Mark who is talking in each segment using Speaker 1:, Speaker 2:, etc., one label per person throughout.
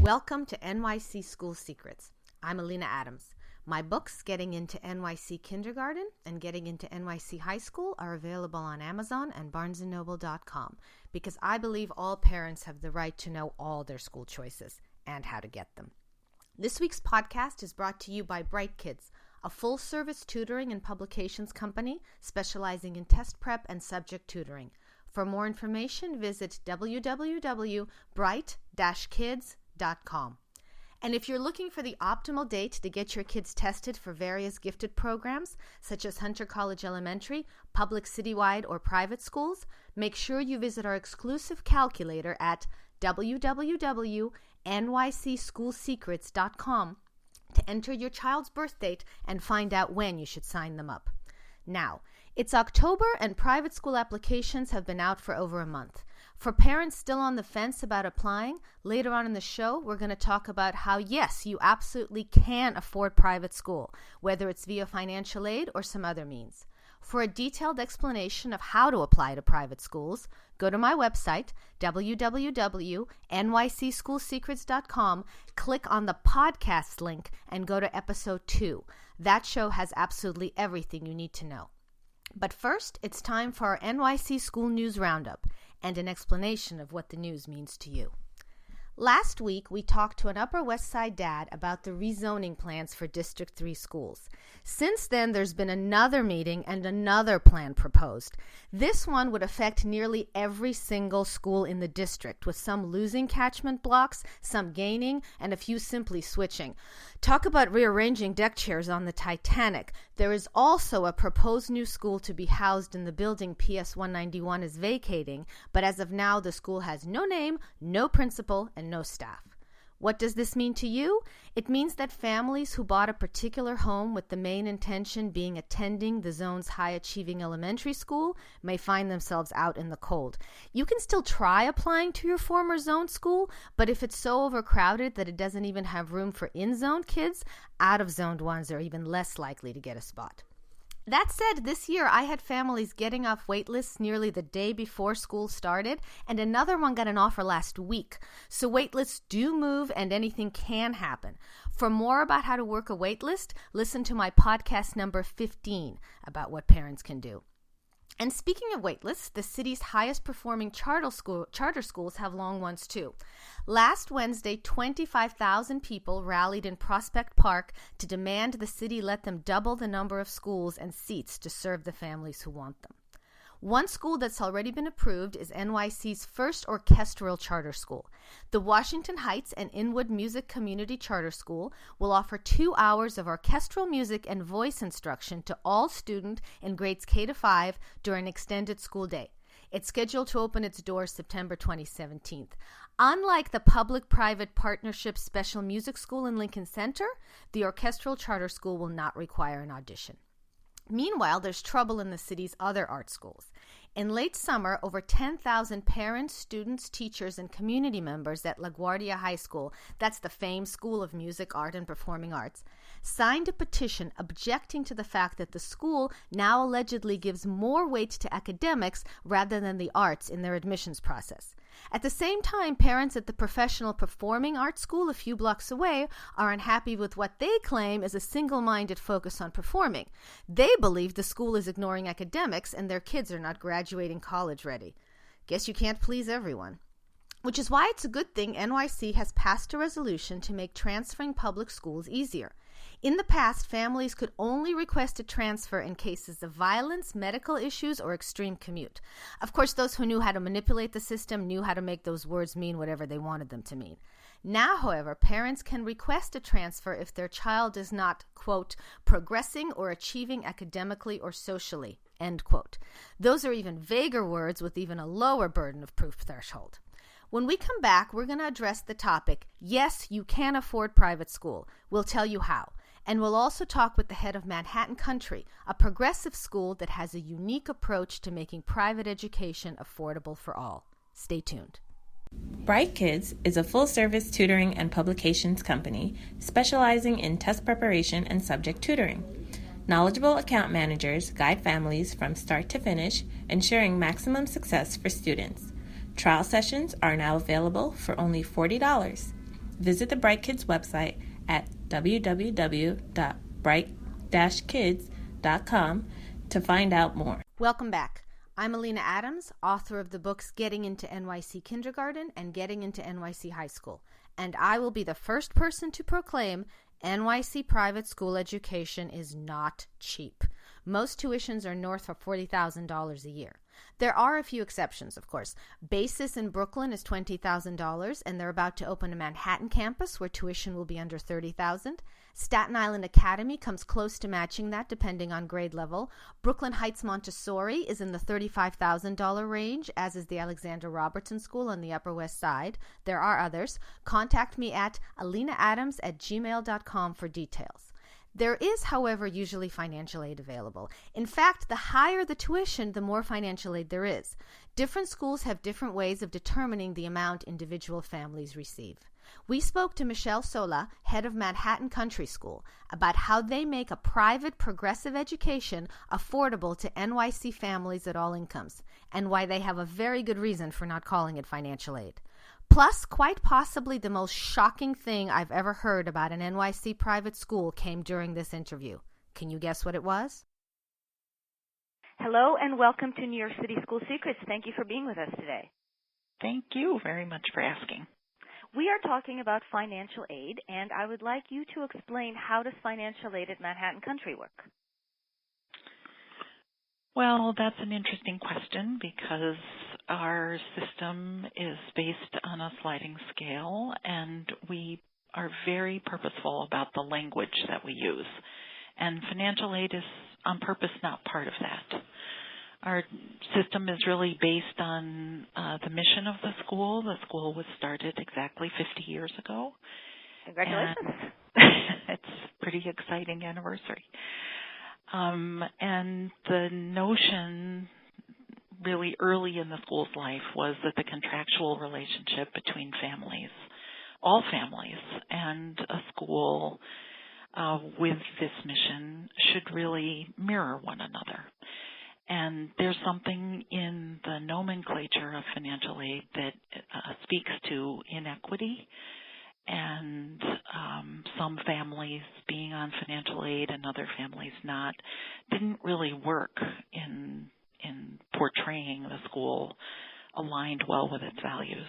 Speaker 1: Welcome to NYC School Secrets. I'm Melina Adams. My books, Getting into NYC Kindergarten and Getting into NYC High School, are available on Amazon and barnesandnoble.com because I believe all parents have the right to know all their school choices and how to get them. This week's podcast is brought to you by Bright Kids, a full-service tutoring and publications company specializing in test prep and subject tutoring. For more information, visit www.bright-kids.com. And if you're looking for the optimal date to get your kids tested for various gifted programs, such as Hunter College Elementary, public citywide, or private schools, make sure you visit our exclusive calculator at www.nycschoolsecrets.com to enter your child's birth date and find out when you should sign them up. Now, it's October and private school applications have been out for over a month. For parents still on the fence about applying, later on in the show, we're going to talk about how, yes, you absolutely can afford private school, whether it's via financial aid or some other means. For a detailed explanation of how to apply to private schools, go to my website, www.nycschoolsecrets.com, click on the podcast link, and go to episode 2. That show has absolutely everything you need to know. But first, it's time for our NYC School News Roundup and an explanation of what the news means to you. Last week, we talked to an Upper West Side dad about the rezoning plans for District 3 schools. Since then, there's been another meeting and another plan proposed. This one would affect nearly every single school in the district, with some losing catchment blocks, some gaining, and a few simply switching. Talk about rearranging deck chairs on the Titanic. There is also a proposed new school to be housed in the building PS 191 is vacating, but as of now, the school has no name, no principal, and no staff. What does this mean to you? It means that families who bought a particular home with the main intention being attending the zone's high-achieving elementary school may find themselves out in the cold. You can still try applying to your former zone school, but if it's so overcrowded that it doesn't even have room for in-zone kids, out-of-zoned ones are even less likely to get a spot. That said, this year I had families getting off wait lists nearly the day before school started, and another one got an offer last week. So wait lists do move and anything can happen. For more about how to work a wait list, listen to my podcast number 15 about what parents can do. And speaking of wait lists, the city's highest performing charter schools have long ones too. Last Wednesday, 25,000 people rallied in Prospect Park to demand the city let them double the number of schools and seats to serve the families who want them. One school that's already been approved is NYC's first orchestral charter school. The Washington Heights and Inwood Music Community Charter School will offer 2 hours of orchestral music and voice instruction to all students in grades K to 5 during an extended school day. It's scheduled to open its doors September 2017. Unlike the public-private partnership special music school in Lincoln Center, the orchestral charter school will not require an audition. Meanwhile, there's trouble in the city's other art schools. In late summer, over 10,000 parents, students, teachers, and community members at LaGuardia High School, that's the famed School of Music, Art, and Performing Arts, signed a petition objecting to the fact that the school now allegedly gives more weight to academics rather than the arts in their admissions process. At the same time, parents at the Professional Performing Arts School a few blocks away are unhappy with what they claim is a single-minded focus on performing. They believe the school is ignoring academics and their kids are not graduating college ready. Guess you can't please everyone. Which is why it's a good thing NYC has passed a resolution to make transferring public schools easier. In the past, families could only request a transfer in cases of violence, medical issues, or extreme commute. Of course, those who knew how to manipulate the system knew how to make those words mean whatever they wanted them to mean. Now, however, parents can request a transfer if their child is not, quote, progressing or achieving academically or socially, end quote. Those are even vaguer words with even a lower burden of proof threshold. When we come back, we're going to address the topic, yes, you can afford private school. We'll tell you how. And we'll also talk with the head of Manhattan Country, a progressive school that has a unique approach to making private education affordable for all. Stay tuned.
Speaker 2: Bright Kids is a full-service tutoring and publications company specializing in test preparation and subject tutoring. Knowledgeable account managers guide families from start to finish, ensuring maximum success for students. Trial sessions are now available for only $40. visit the Bright Kids website at www.bright-kids.com to find out more.
Speaker 1: Welcome back. I'm Melina Adams, author of the books Getting into NYC Kindergarten and Getting into NYC High School, and I will be the first person to proclaim NYC private school education is not cheap. Most tuitions are north of $40,000 a year. There are a few exceptions, of course. Basis in Brooklyn is $20,000, and they're about to open a Manhattan campus where tuition will be under $30,000. Staten Island Academy comes close to matching that, depending on grade level. Brooklyn Heights Montessori is in the $35,000 range, as is the Alexander Robertson School on the Upper West Side. There are others. Contact me at alinaadams@gmail.com for details. There is, however, usually financial aid available. In fact, the higher the tuition, the more financial aid there is. Different schools have different ways of determining the amount individual families receive. We spoke to Michelle Sola, head of Manhattan Country School, about how they make a private progressive education affordable to NYC families at all incomes, and why they have a very good reason for not calling it financial aid. Plus, quite possibly the most shocking thing I've ever heard about an NYC private school came during this interview. Can you guess what it was?
Speaker 3: Hello and welcome to New York City School Secrets. Thank you for being with us today.
Speaker 4: Thank you very much for asking.
Speaker 3: We are talking about financial aid, and I would like you to explain how does financial aid at Manhattan Country work?
Speaker 4: Well, that's an interesting question because our system is based on a sliding scale, and we are very purposeful about the language that we use. And financial aid is on purpose not part of that. Our system is really based on the mission of the school. The school was started exactly 50 years ago.
Speaker 3: Congratulations.
Speaker 4: It's a pretty exciting anniversary. And the notion really early in the school's life was that the contractual relationship between families, all families, and a school with this mission should really mirror one another. And there's something in the nomenclature of financial aid that speaks to inequity and some families being on financial aid and other families not didn't really work in portraying the school aligned well with its values.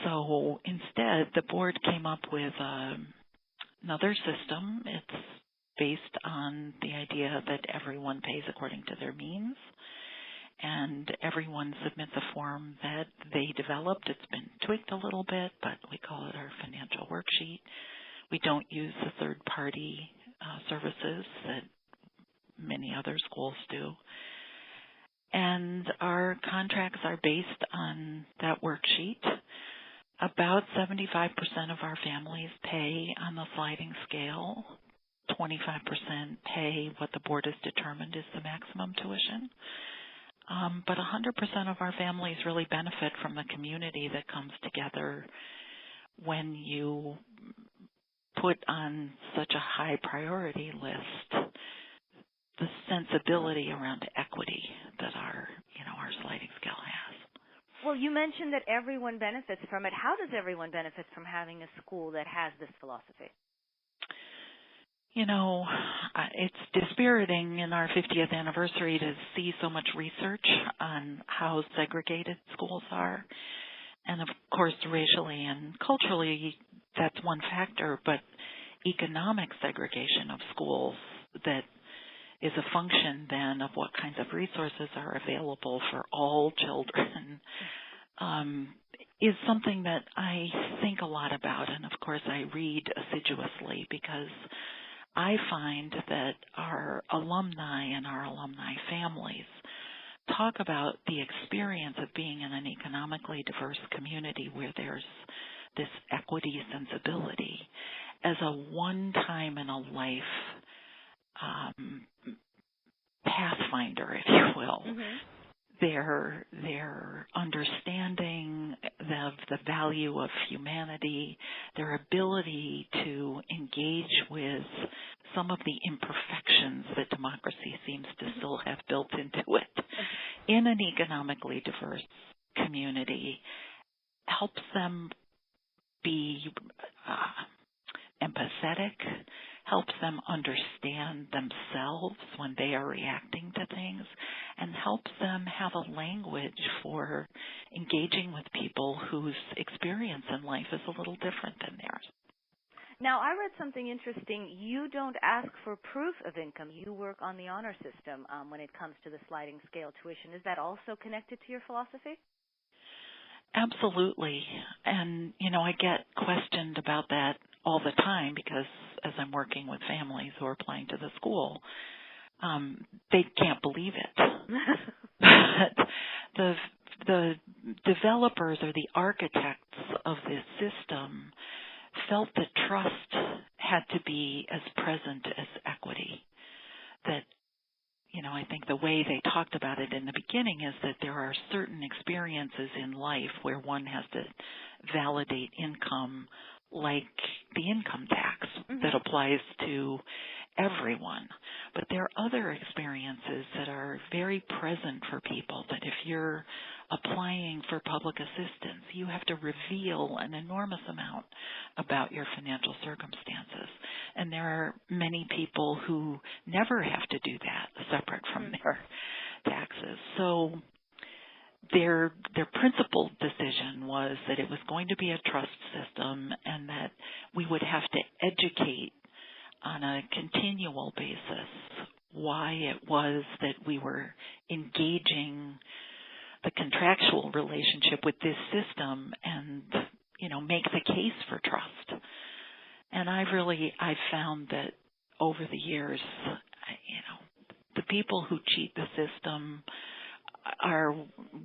Speaker 4: So instead, the board came up with another system. It's based on the idea that everyone pays according to their means, and everyone submits a form that they developed. It's been tweaked a little bit, but we call it our financial worksheet. We don't use the third-party services that many other schools do. And our contracts are based on that worksheet. About 75% of our families pay on the sliding scale. 25% pay what the board has determined is the maximum tuition. But 100% of our families really benefit from the community that comes together when you put on such a high priority list the sensibility around equity that our sliding scale has.
Speaker 3: Well, you mentioned that everyone benefits from it. How does everyone benefit from having a school that has this philosophy?
Speaker 4: It's dispiriting in our 50th anniversary to see so much research on how segregated schools are. And of course, racially and culturally, that's one factor, but economic segregation of schools that is a function then of what kinds of resources are available for all children is something that I think a lot about. And of course, I read assiduously because I find that our alumni and our alumni families talk about the experience of being in an economically diverse community where there's this equity sensibility as a one-time-in-a-life pathfinder, if you will.
Speaker 3: Mm-hmm.
Speaker 4: Their understanding of the value of humanity, their ability to engage with some of the imperfections that democracy seems to still have built into it in an economically diverse community helps them be empathetic, helps them understand themselves when they are reacting to things, and helps them have a language for engaging with people whose experience in life is a little different than theirs.
Speaker 3: Now, I read something interesting. You don't ask for proof of income. You work on the honor system when it comes to the sliding scale tuition. Is that also connected to your philosophy?
Speaker 4: Absolutely. And, I get questioned about that all the time because as I'm working with families who are applying to the school, they can't believe it. But the developers or the architects of this system felt that trust had to be as present as equity. That, I think the way they talked about it in the beginning is that there are certain experiences in life where one has to validate income, like the income tax that applies to everyone. But there are other experiences that are very present for people, that if you're applying for public assistance, you have to reveal an enormous amount about your financial circumstances. And there are many people who never have to do that separate from their taxes. So their principal decision was that it was going to be a trust system and that we would have to educate on a continual basis why it was that we were engaging the contractual relationship with this system and, make the case for trust. And I've found that over the years, the people who cheat the system are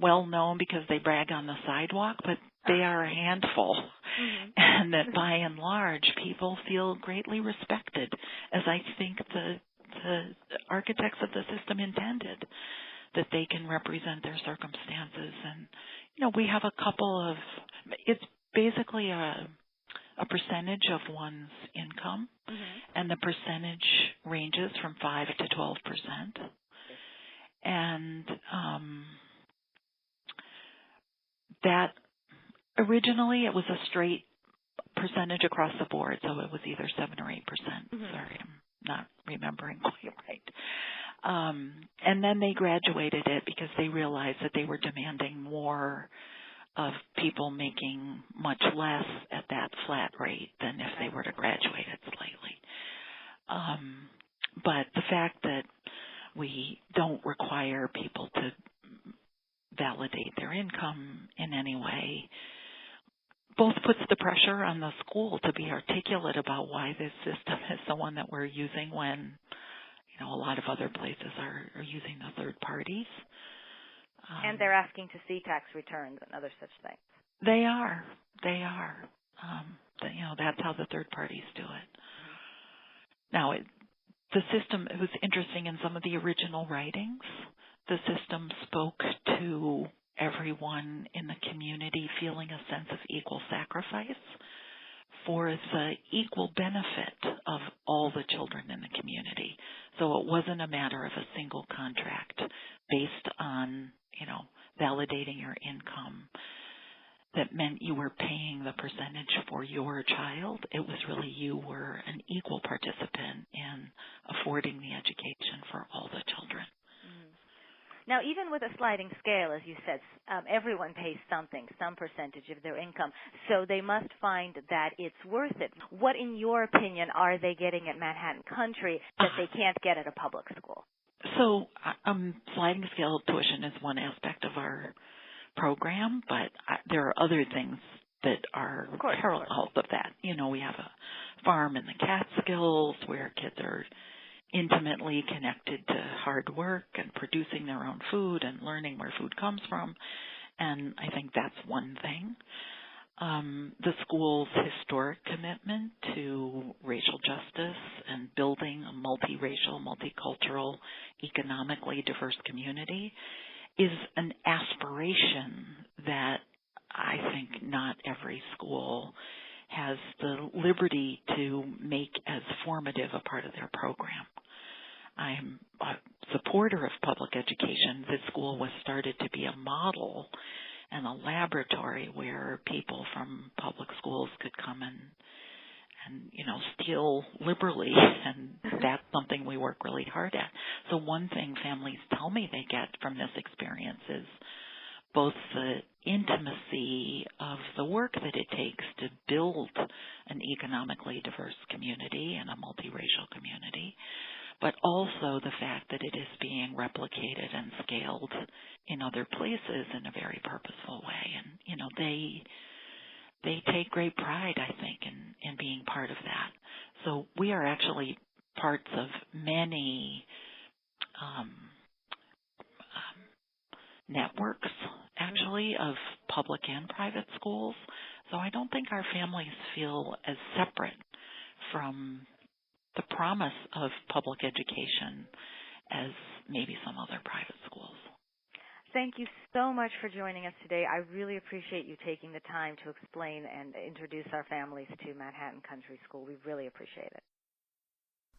Speaker 4: well known because they brag on the sidewalk, but they are a handful. And that by and large, people feel greatly respected, as I think the architects of the system intended, that they can represent their circumstances. And, we have a couple of, it's basically a percentage of one's income, and the percentage ranges from 5 to 12%. And that originally it was a straight percentage across the board, so it was either 7 or 8%. Sorry, I'm not remembering quite right. And then they graduated it because they realized that they were demanding more of people making much less at that flat rate than if they were to graduate it slightly. But the fact that we don't require people to validate their income in any way both puts the pressure on the school to be articulate about why this system is the one that we're using when, a lot of other places are using the third parties.
Speaker 3: And they're asking to see tax returns and other such things.
Speaker 4: They are. That's how the third parties do it. Now, the system, it was interesting in some of the original writings, the system spoke to everyone in the community feeling a sense of equal sacrifice for the equal benefit of all the children in the community. So it wasn't a matter of a single contract based on, validating your income that meant you were paying the percentage for your child. It was really you were an equal participant in affording the education for all the children.
Speaker 3: Now, even with a sliding scale, as you said, everyone pays something, some percentage of their income, so they must find that it's worth it. What, in your opinion, are they getting at Manhattan Country that they can't get at a public school?
Speaker 4: So sliding scale tuition is one aspect of our program, but there are other things that are parallels of that. We have a farm in the Catskills where kids are intimately connected to hard work and producing their own food and learning where food comes from, and I think that's one thing. The school's historic commitment to racial justice and building a multiracial, multicultural, economically diverse community is an aspiration that I think not every school has the liberty to make as formative a part of their program. I'm a supporter of public education. This school was started to be a model, and a laboratory where people from public schools could come and steal liberally, and that's something we work really hard at. So one thing families tell me they get from this experience is both the intimacy of the work that it takes to build an economically diverse community and a multiracial community, but also the fact that it is being replicated and scaled in other places in a very purposeful way. And, they take great pride, I think, in being part of that. So we are actually parts of many networks, actually, of public and private schools. So I don't think our families feel as separate from the promise of public education as maybe some other private schools.
Speaker 3: Thank you so much for joining us today. I really appreciate you taking the time to explain and introduce our families to Manhattan Country School. We really appreciate it.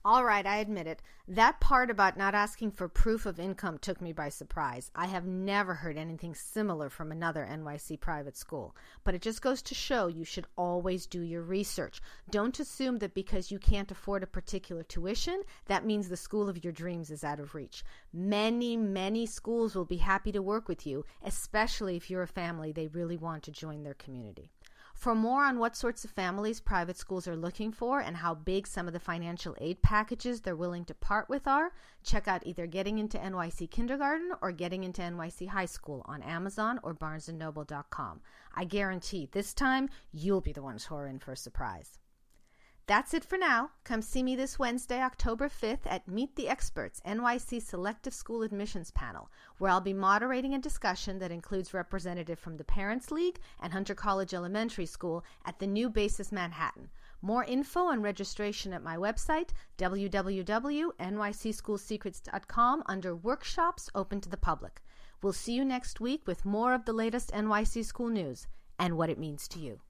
Speaker 1: All right, I admit it. That part about not asking for proof of income took me by surprise. I have never heard anything similar from another NYC private school. But it just goes to show you should always do your research. Don't assume that because you can't afford a particular tuition, that means the school of your dreams is out of reach. Many, many schools will be happy to work with you, especially if you're a family they really want to join their community. For more on what sorts of families private schools are looking for and how big some of the financial aid packages they're willing to part with are, check out either Getting Into NYC Kindergarten or Getting Into NYC High School on Amazon or BarnesandNoble.com. I guarantee this time you'll be the ones who are in for a surprise. That's it for now. Come see me this Wednesday, October 5th at Meet the Experts, NYC Selective School Admissions Panel, where I'll be moderating a discussion that includes representative from the Parents League and Hunter College Elementary School at the New Basis Manhattan. More info and registration at my website, www.nycschoolsecrets.com, under Workshops Open to the Public. We'll see you next week with more of the latest NYC School news and what it means to you.